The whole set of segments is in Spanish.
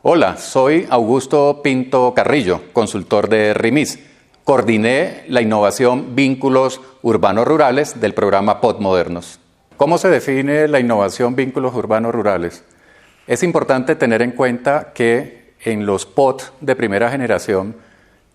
Hola, soy Augusto Pinto Carrillo, consultor de RIMIS. Coordiné la innovación Vínculos Urbanos-Rurales del programa POT Modernos. ¿Cómo se define la innovación Vínculos Urbanos-Rurales? Es importante tener en cuenta que en los POT de primera generación,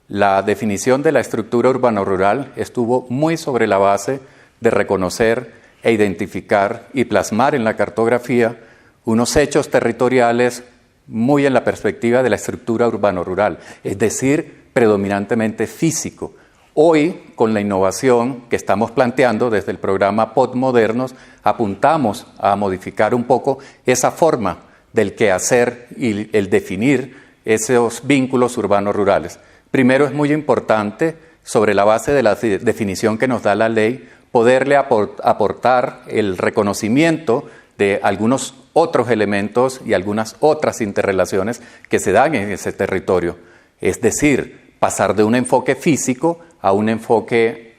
la definición de la estructura urbano-rural estuvo muy sobre la base de reconocer e identificar y plasmar en la cartografía unos hechos territoriales muy en la perspectiva de la estructura urbano-rural, es decir, predominantemente físico. Hoy, con la innovación que estamos planteando desde el programa POT Modernos, apuntamos a modificar un poco esa forma del quehacer y el definir esos vínculos urbanos-rurales. Primero, es muy importante, sobre la base de la definición que nos da la ley, poderle aportar el reconocimiento de algunos otros elementos y algunas otras interrelaciones que se dan en ese territorio. Es decir, pasar de un enfoque físico a un enfoque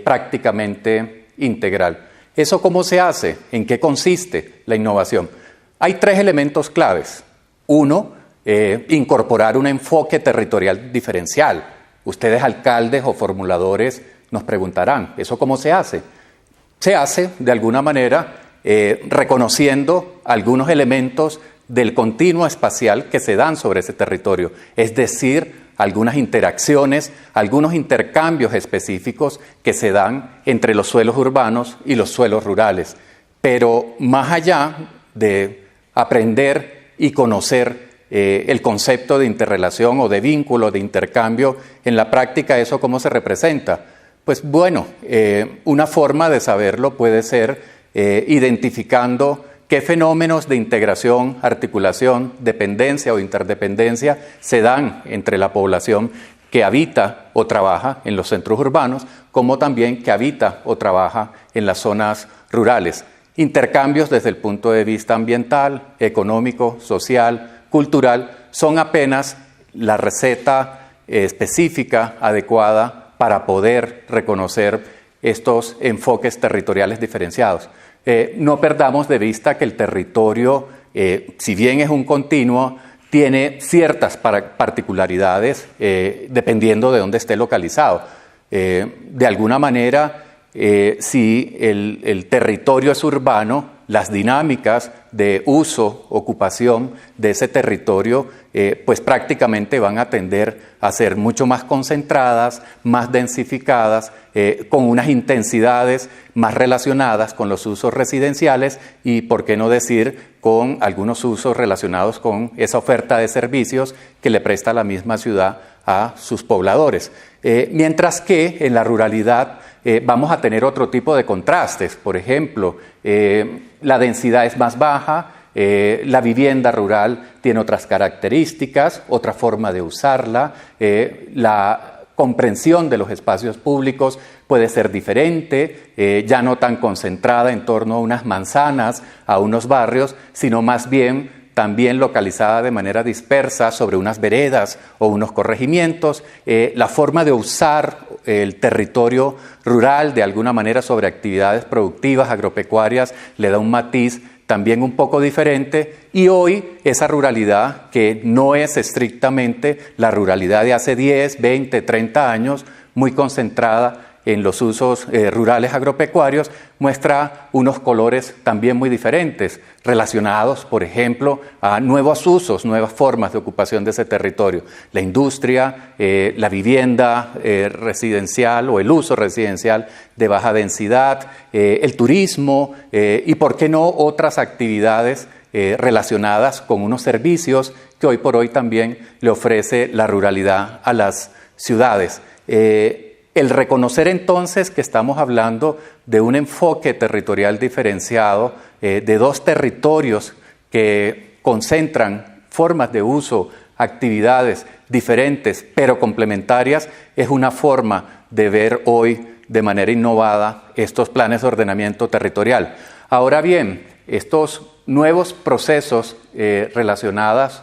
prácticamente integral. ¿Eso cómo se hace? ¿En qué consiste la innovación? Hay tres elementos claves. Uno, incorporar un enfoque territorial diferencial. Ustedes, alcaldes o formuladores, nos preguntarán, ¿eso cómo se hace? Se hace, de alguna manera, reconociendo algunos elementos del continuo espacial que se dan sobre ese territorio, es decir, algunas interacciones, algunos intercambios específicos que se dan entre los suelos urbanos y los suelos rurales. Pero más allá de aprender y conocer el concepto de interrelación o de vínculo, de intercambio, en la práctica, ¿eso cómo se representa? Pues bueno, una forma de saberlo puede ser identificando qué fenómenos de integración, articulación, dependencia o interdependencia se dan entre la población que habita o trabaja en los centros urbanos, como también que habita o trabaja en las zonas rurales. Intercambios desde el punto de vista ambiental, económico, social, cultural, son apenas la receta específica, adecuada para poder reconocer estos enfoques territoriales diferenciados. No perdamos de vista que el territorio, si bien es un continuo, tiene ciertas particularidades dependiendo de dónde esté localizado. De alguna manera, si el territorio es urbano, las dinámicas de uso, ocupación de ese territorio, pues prácticamente van a tender a ser mucho más concentradas, más densificadas, con unas intensidades más relacionadas con los usos residenciales y, por qué no decir, con algunos usos relacionados con esa oferta de servicios que le presta la misma ciudad a sus pobladores. Mientras que en la ruralidad vamos a tener otro tipo de contrastes. Por ejemplo, la densidad es más baja, la vivienda rural tiene otras características, otra forma de usarla, la comprensión de los espacios públicos puede ser diferente, ya no tan concentrada en torno a unas manzanas, a unos barrios, sino más bien también localizada de manera dispersa sobre unas veredas o unos corregimientos. La forma de usar el territorio rural de alguna manera sobre actividades productivas, agropecuarias, le da un matiz también un poco diferente, y hoy esa ruralidad, que no es estrictamente la ruralidad de hace 10, 20, 30 años, muy concentrada en los usos rurales agropecuarios, muestra unos colores también muy diferentes, relacionados, por ejemplo, a nuevos usos, nuevas formas de ocupación de ese territorio. La industria, la vivienda residencial o el uso residencial de baja densidad, el turismo y, ¿por qué no?, otras actividades relacionadas con unos servicios que hoy por hoy también le ofrece la ruralidad a las ciudades. El reconocer entonces que estamos hablando de un enfoque territorial diferenciado, de dos territorios que concentran formas de uso, actividades diferentes pero complementarias, es una forma de ver hoy de manera innovada estos planes de ordenamiento territorial. Ahora bien, estos nuevos procesos relacionados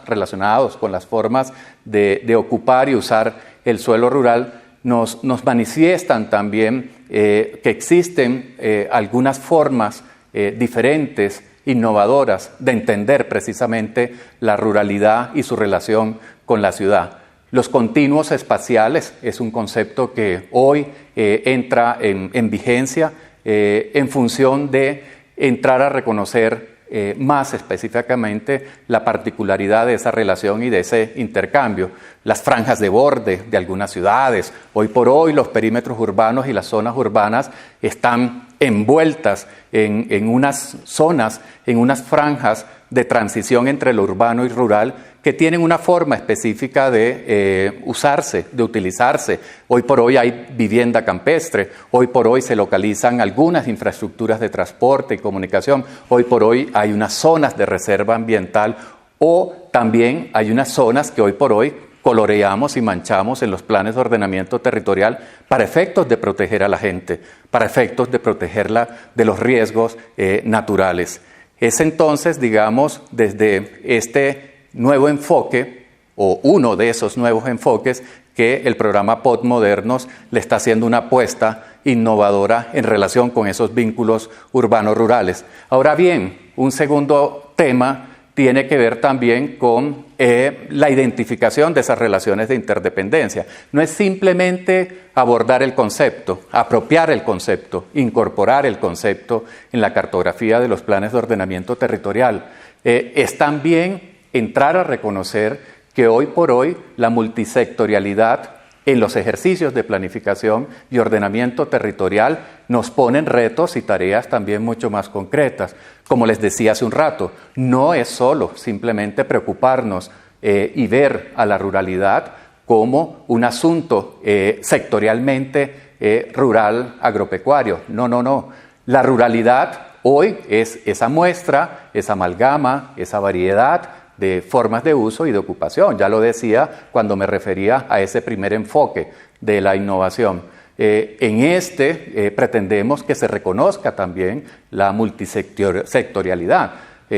con las formas de ocupar y usar el suelo rural nos manifiestan también que existen algunas formas diferentes innovadoras de entender precisamente la ruralidad y su relación con la ciudad. Los continuos espaciales es un concepto que hoy entra en vigencia en función de entrar a reconocer más específicamente la particularidad de esa relación y de ese intercambio. Las franjas de borde de algunas ciudades. Hoy por hoy los perímetros urbanos y las zonas urbanas están envueltas en unas zonas, en unas franjas de transición entre lo urbano y rural que tienen una forma específica de usarse, de utilizarse. Hoy por hoy hay vivienda campestre, hoy por hoy se localizan algunas infraestructuras de transporte y comunicación, hoy por hoy hay unas zonas de reserva ambiental o también hay unas zonas que hoy por hoy coloreamos y manchamos en los planes de ordenamiento territorial para efectos de proteger a la gente, para efectos de protegerla de los riesgos naturales. Es entonces, digamos, desde este nuevo enfoque, o uno de esos nuevos enfoques, que el programa Podmodernos le está haciendo una apuesta innovadora en relación con esos vínculos urbanos-rurales. Ahora bien, un segundo tema tiene que ver también con la identificación de esas relaciones de interdependencia. No es simplemente abordar el concepto, apropiar el concepto, incorporar el concepto en la cartografía de los planes de ordenamiento territorial. Es también entrar a reconocer que hoy por hoy la multisectorialidad en los ejercicios de planificación y ordenamiento territorial nos ponen retos y tareas también mucho más concretas. Como les decía hace un rato, no es solo simplemente preocuparnos y ver a la ruralidad como un asunto sectorialmente rural agropecuario. No. La ruralidad hoy es esa muestra, esa amalgama, esa variedad de formas de uso y de ocupación. Ya lo decía cuando me refería a ese primer enfoque de la innovación. En pretendemos que se reconozca también la multisectorialidad.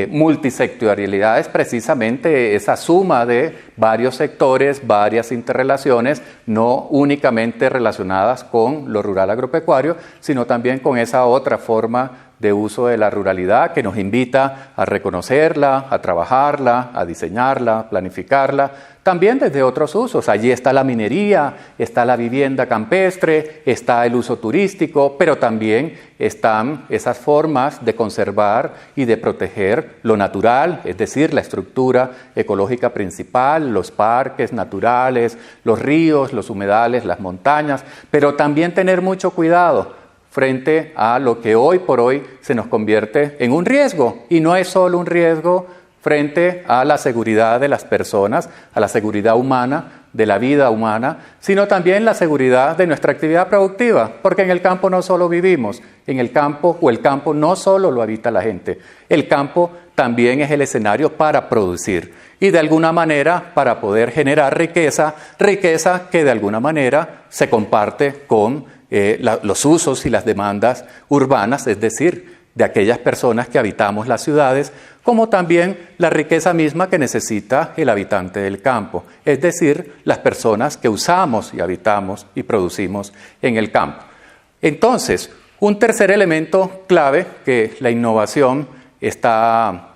Multisectorialidad es precisamente esa suma de varios sectores, varias interrelaciones, no únicamente relacionadas con lo rural agropecuario, sino también con esa otra forma de uso de la ruralidad que nos invita a reconocerla, a trabajarla, a diseñarla, planificarla, también desde otros usos. Allí está la minería, está la vivienda campestre, está el uso turístico, pero también están esas formas de conservar y de proteger lo natural, es decir, la estructura ecológica principal, los parques naturales, los ríos, los humedales, las montañas, pero también tener mucho cuidado frente a lo que hoy por hoy se nos convierte en un riesgo. Y no es solo un riesgo frente a la seguridad de las personas, a la seguridad humana, de la vida humana, sino también la seguridad de nuestra actividad productiva, porque en el campo no solo vivimos, en el campo no solo lo habita la gente, el campo también es el escenario para producir y de alguna manera para poder generar riqueza que de alguna manera se comparte con los usos y las demandas urbanas, es decir, de aquellas personas que habitamos las ciudades, como también la riqueza misma que necesita el habitante del campo, es decir, las personas que usamos y habitamos y producimos en el campo. Entonces, un tercer elemento clave que la innovación está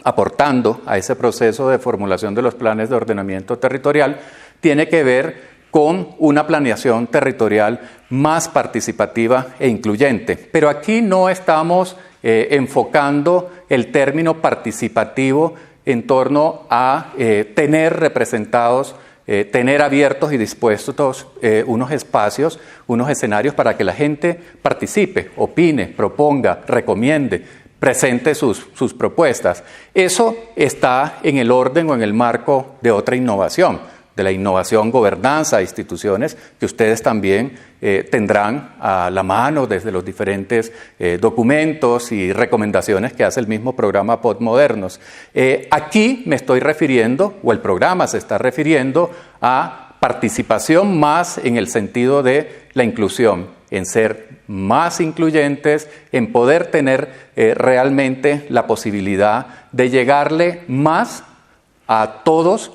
aportando a ese proceso de formulación de los planes de ordenamiento territorial tiene que ver con una planeación territorial más participativa e incluyente. Pero aquí no estamos enfocando el término participativo en torno a tener representados, tener abiertos y dispuestos unos espacios, unos escenarios para que la gente participe, opine, proponga, recomiende, presente sus propuestas. Eso está en el orden o en el marco de otra innovación, de la innovación gobernanza, instituciones que ustedes también tendrán a la mano desde los diferentes documentos y recomendaciones que hace el mismo programa Podmodernos. Aquí me estoy refiriendo, o el programa se está refiriendo a participación más en el sentido de la inclusión, en ser más incluyentes, en poder tener realmente la posibilidad de llegarle más a todos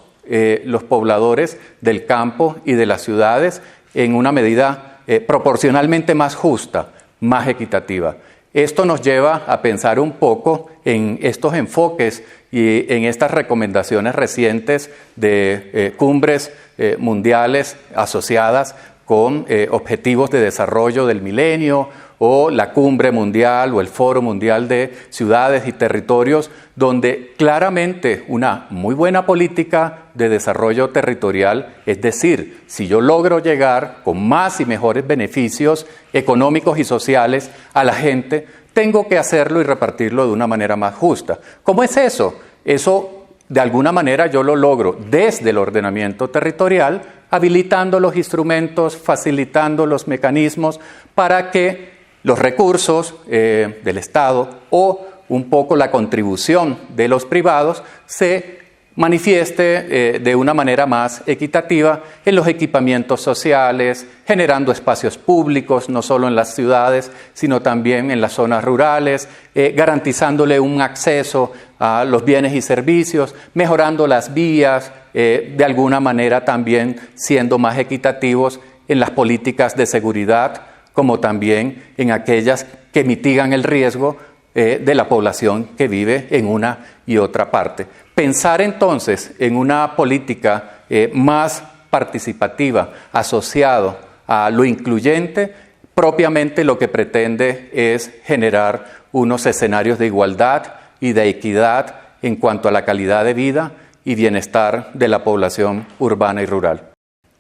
los pobladores del campo y de las ciudades en una medida proporcionalmente más justa, más equitativa. Esto nos lleva a pensar un poco en estos enfoques y en estas recomendaciones recientes de cumbres mundiales asociadas con objetivos de desarrollo del milenio, o la cumbre mundial o el foro mundial de ciudades y territorios, donde claramente una muy buena política de desarrollo territorial, es decir, si yo logro llegar con más y mejores beneficios económicos y sociales a la gente, tengo que hacerlo y repartirlo de una manera más justa. ¿Cómo es eso? Eso, de alguna manera, yo lo logro desde el ordenamiento territorial, habilitando los instrumentos, facilitando los mecanismos para que los recursos del Estado o un poco la contribución de los privados se manifieste de una manera más equitativa en los equipamientos sociales, generando espacios públicos, no solo en las ciudades, sino también en las zonas rurales, garantizándole un acceso a los bienes y servicios, mejorando las vías, de alguna manera también siendo más equitativos en las políticas de seguridad, como también en aquellas que mitigan el riesgo de la población que vive en una y otra parte. Pensar entonces en una política más participativa, asociado a lo incluyente, propiamente lo que pretende es generar unos escenarios de igualdad y de equidad en cuanto a la calidad de vida y bienestar de la población urbana y rural.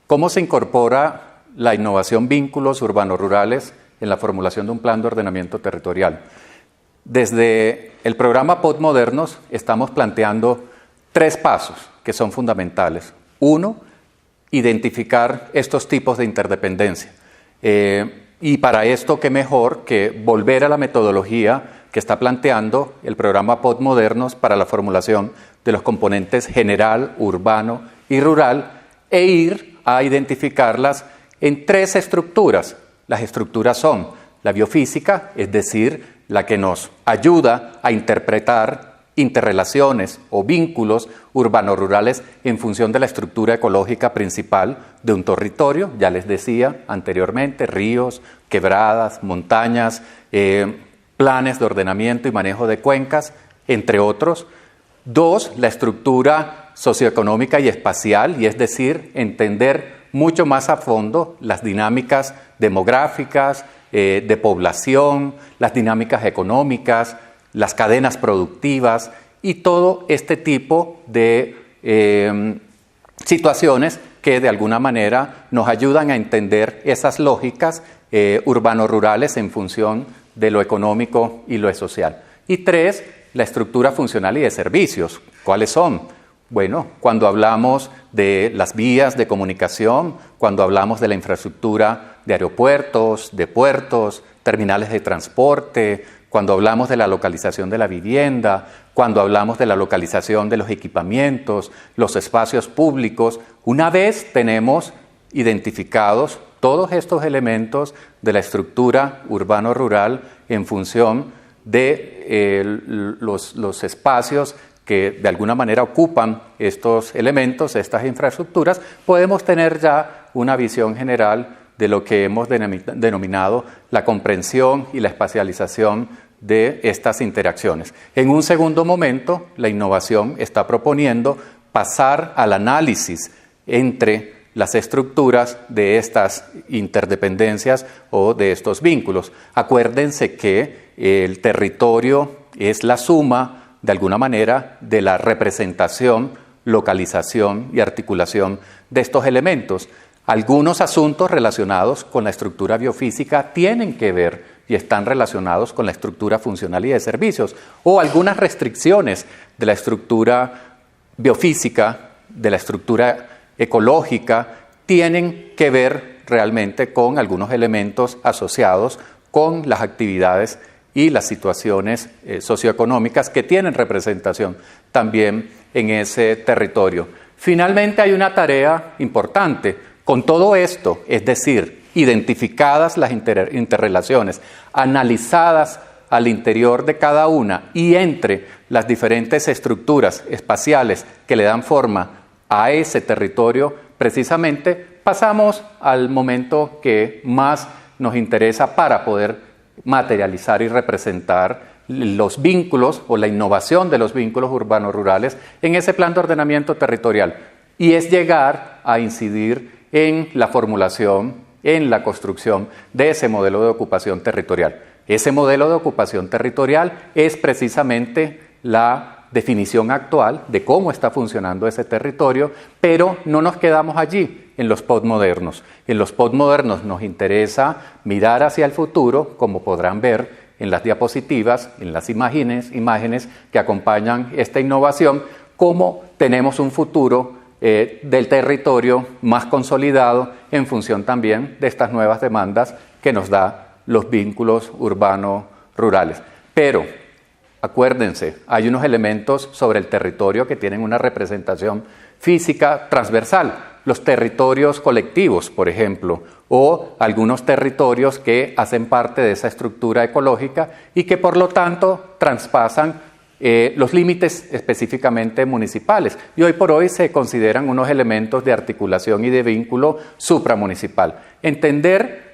¿Cómo se incorpora la innovación vínculos urbanos-rurales en la formulación de un plan de ordenamiento territorial? Desde el programa Podmodernos estamos planteando 3 pasos que son fundamentales. 1, identificar estos tipos de interdependencia. Y para esto, qué mejor que volver a la metodología que está planteando el programa Podmodernos para la formulación de los componentes general, urbano y rural, e ir a identificarlas en 3 estructuras. Las estructuras son la biofísica, es decir, la que nos ayuda a interpretar interrelaciones o vínculos urbano-rurales en función de la estructura ecológica principal de un territorio, ya les decía anteriormente, ríos, quebradas, montañas, planes de ordenamiento y manejo de cuencas, entre otros. 2, la estructura socioeconómica y espacial, y es decir, entender mucho más a fondo las dinámicas demográficas, de población, las dinámicas económicas, las cadenas productivas y todo este tipo de situaciones que de alguna manera nos ayudan a entender esas lógicas urbano-rurales en función de lo económico y lo social. Y 3, la estructura funcional y de servicios. ¿Cuáles son? Bueno, cuando hablamos de las vías de comunicación, cuando hablamos de la infraestructura de aeropuertos, de puertos, terminales de transporte, cuando hablamos de la localización de la vivienda, cuando hablamos de la localización de los equipamientos, los espacios públicos, una vez tenemos identificados todos estos elementos de la estructura urbano-rural en función de los espacios que de alguna manera ocupan estos elementos, estas infraestructuras, podemos tener ya una visión general de lo que hemos denominado la comprensión y la espacialización de estas interacciones. En un segundo momento, la innovación está proponiendo pasar al análisis entre las estructuras de estas interdependencias o de estos vínculos. Acuérdense que el territorio es la suma, de alguna manera, de la representación, localización y articulación de estos elementos. Algunos asuntos relacionados con la estructura biofísica tienen que ver y están relacionados con la estructura funcional y de servicios, o algunas restricciones de la estructura biofísica, de la estructura ecológica, tienen que ver realmente con algunos elementos asociados con las actividades y las situaciones socioeconómicas que tienen representación también en ese territorio. Finalmente hay una tarea importante. Con todo esto, es decir, identificadas las interrelaciones, analizadas al interior de cada una y entre las diferentes estructuras espaciales que le dan forma a ese territorio, precisamente pasamos al momento que más nos interesa para poder materializar y representar los vínculos o la innovación de los vínculos urbanos-rurales en ese plan de ordenamiento territorial. Y es llegar a incidir en la formulación, en la construcción de ese modelo de ocupación territorial. Ese modelo de ocupación territorial es precisamente la definición actual de cómo está funcionando ese territorio, pero no nos quedamos allí en los postmodernos. En los postmodernos nos interesa mirar hacia el futuro, como podrán ver en las diapositivas, en las imágenes que acompañan esta innovación, cómo tenemos un futuro del territorio más consolidado en función también de estas nuevas demandas que nos da los vínculos urbanos-rurales. Pero acuérdense, hay unos elementos sobre el territorio que tienen una representación física transversal. Los territorios colectivos, por ejemplo, o algunos territorios que hacen parte de esa estructura ecológica y que por lo tanto traspasan los límites específicamente municipales. Y hoy por hoy se consideran unos elementos de articulación y de vínculo supramunicipal. Entender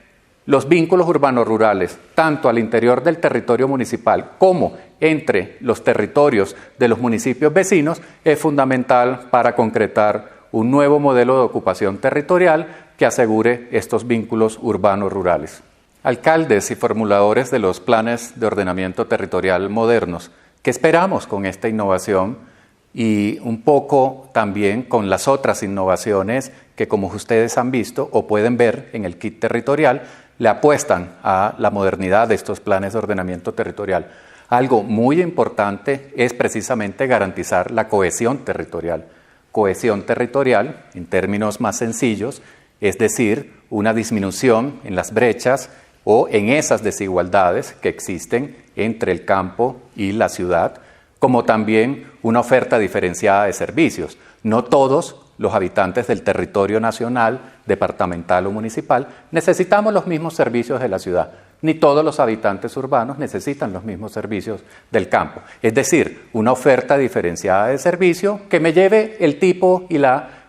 los vínculos urbanos-rurales, tanto al interior del territorio municipal como entre los territorios de los municipios vecinos, es fundamental para concretar un nuevo modelo de ocupación territorial que asegure estos vínculos urbanos-rurales. Alcaldes y formuladores de los planes de ordenamiento territorial modernos, ¿qué esperamos con esta innovación? Y un poco también con las otras innovaciones que, como ustedes han visto o pueden ver en el kit territorial, le apuestan a la modernidad de estos planes de ordenamiento territorial. Algo muy importante es precisamente garantizar la cohesión territorial. Cohesión territorial, en términos más sencillos, es decir, una disminución en las brechas o en esas desigualdades que existen entre el campo y la ciudad, como también una oferta diferenciada de servicios. No todos los habitantes del territorio nacional, departamental o municipal necesitamos los mismos servicios de la ciudad, ni todos los habitantes urbanos necesitan los mismos servicios del campo. Es decir, una oferta diferenciada de servicio que me lleve el tipo y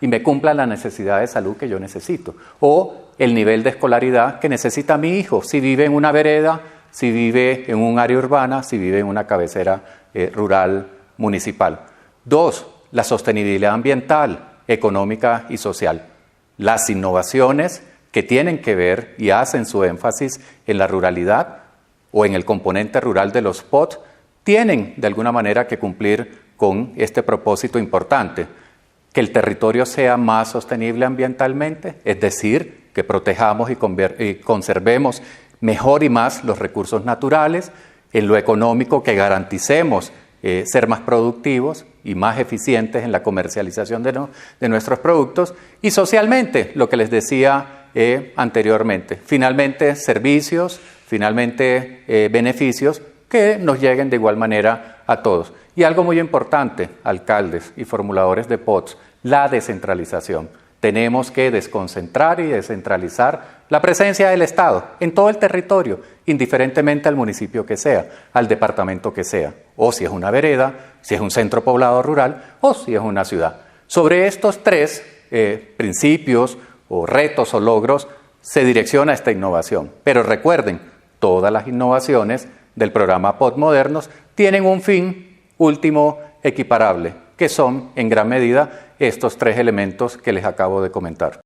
me cumpla la necesidad de salud que yo necesito, o el nivel de escolaridad que necesita mi hijo, si vive en una vereda, si vive en un área urbana, si vive en una cabecera rural municipal. 2, la sostenibilidad ambiental, económica y social. Las innovaciones que tienen que ver y hacen su énfasis en la ruralidad o en el componente rural de los POT tienen de alguna manera que cumplir con este propósito importante, que el territorio sea más sostenible ambientalmente, es decir, que protejamos y conservemos mejor y más los recursos naturales, en lo económico que garanticemos ser más productivos y más eficientes en la comercialización de nuestros productos, y socialmente, lo que les decía anteriormente, finalmente servicios, finalmente beneficios que nos lleguen de igual manera a todos. Y algo muy importante, alcaldes y formuladores de POTS, la descentralización. Tenemos que desconcentrar y descentralizar la presencia del Estado en todo el territorio, indiferentemente al municipio que sea, al departamento que sea, o si es una vereda, si es un centro poblado rural o si es una ciudad. Sobre estos 3 principios o retos o logros se direcciona esta innovación. Pero recuerden, todas las innovaciones del programa POT Modernos tienen un fin último equiparable, que son en gran medida estos 3 elementos que les acabo de comentar.